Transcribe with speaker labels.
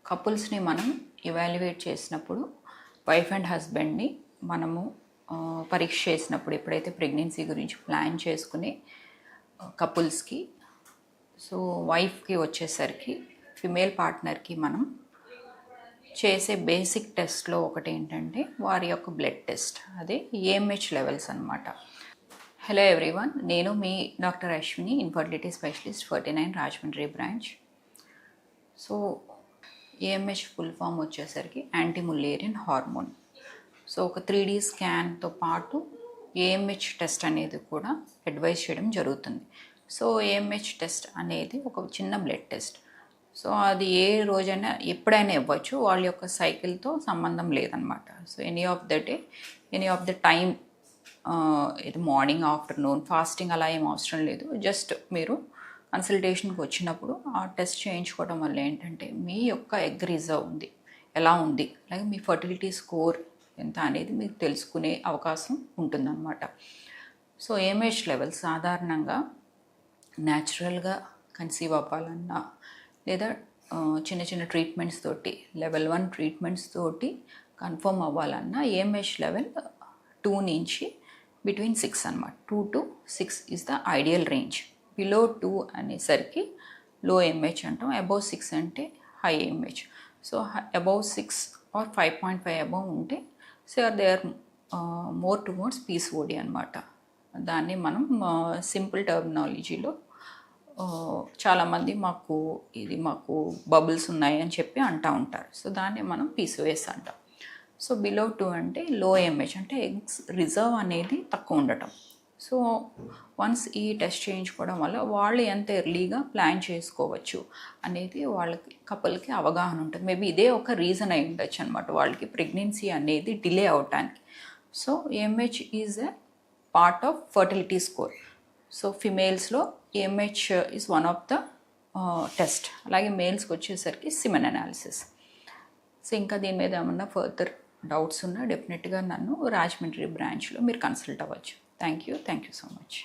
Speaker 1: కపుల్స్ని మనం ఇవాల్యుయేట్ చేసినప్పుడు wife and హస్బెండ్ని మనము పరీక్ష చేసినప్పుడు ఎప్పుడైతే ప్రెగ్నెన్సీ గురించి ప్లాన్ చేసుకునే కపుల్స్కి సో వైఫ్కి వచ్చేసరికి ఫిమేల్ పార్ట్నర్కి మనం చేసే బేసిక్ టెస్ట్లో ఒకటి ఏంటంటే వారి యొక్క బ్లడ్ టెస్ట్, అదే ఏఎంహెచ్ లెవెల్స్ అనమాట. హలో ఎవ్రీవన్, నేను మీ doctor Ashwini, infertility specialist 49 Rajahmundry branch. So AMH full form వచ్చేసరికి యాంటీ ముల్లేరియన్ హార్మోన్. సో ఒక 3D స్కాన్తో పాటు ఏఎంహెచ్ టెస్ట్ అనేది కూడా అడ్వైస్ చేయడం జరుగుతుంది. సో ఏఎంహెచ్ టెస్ట్ అనేది ఒక చిన్న బ్లడ్ టెస్ట్. సో అది ఏ రోజైనా ఎప్పుడైనా ఇవ్వచ్చు, వాళ్ళ యొక్క సైకిల్తో సంబంధం లేదనమాట. So any of the time, ఇది మార్నింగ్, ఆఫ్టర్నూన్, ఫాస్టింగ్ అలా ఏం అవసరం లేదు. జస్ట్ మీరు కన్సల్టేషన్కి వచ్చినప్పుడు ఆ టెస్ట్ చేయించుకోవడం వల్ల ఏంటంటే మీ యొక్క ఎగ్ రిజర్వ్ ఉంది ఎలా ఉంది, అలాగే మీ ఫర్టిలిటీ స్కోర్ ఎంత అనేది మీకు తెలుసుకునే అవకాశం ఉంటుందన్నమాట. సో ఏఎంహెచ్ లెవెల్ సాధారణంగా న్యాచురల్గా కన్సీవ్ అవ్వాలన్నా లేదా చిన్న చిన్న ట్రీట్మెంట్స్ తోటి, లెవెల్ 1 ట్రీట్మెంట్స్ తోటి కన్ఫర్మ్ అవ్వాలన్నా ఏఎంహెచ్ లెవెల్ 2 నుంచి బిట్వీన్ 6 అనమాట. 2 to 6 is the ideal range. Below 2 అనేసరికి లో ఏఎంహెచ్ అంటాం, అబౌవ్ 6 అంటే high AMH. So above 6 or 5.5 above ఉంటే so they are more towards PCOD అనమాట. దాన్ని మనం సింపుల్ టర్మినాలజీలో చాలామంది మాకు బబుల్స్ ఉన్నాయి అని చెప్పి అంటూ ఉంటారు. సో దాన్ని మనం పీసీఓఎస్ అంటాం. సో బిలో 2 అంటే లో ఏఎంహెచ్, అంటే ఎగ్స్ రిజర్వ్ అనేది తక్కువ ఉండటం. సో వన్స్ ఈ టెస్ట్ చేయించుకోవడం వల్ల వాళ్ళు ఎంత ఎర్లీగా ప్లాన్ చేసుకోవచ్చు అనేది వాళ్ళకి కపుల్కి అవగాహన ఉంటుంది. మేబీ ఇదే ఒక రీజన్ అయి ఉండొచ్చు అనమాట వాళ్ళకి ప్రెగ్నెన్సీ అనేది డిలే అవటానికి. So AMH is a part of fertility score. So ఫిమేల్స్లో AMH is one of the test. అలాగే మేల్స్కి వచ్చేసరికి సిమెన్ అనాలిసిస్. సో ఇంకా దీని మీద ఏమన్నా ఫర్దర్ డౌట్స్ ఉన్నా డెఫినెట్గా నన్ను రాజమండ్రి బ్రాంచ్లో మీరు కన్సల్ట్ అవ్వచ్చు. Thank you so much.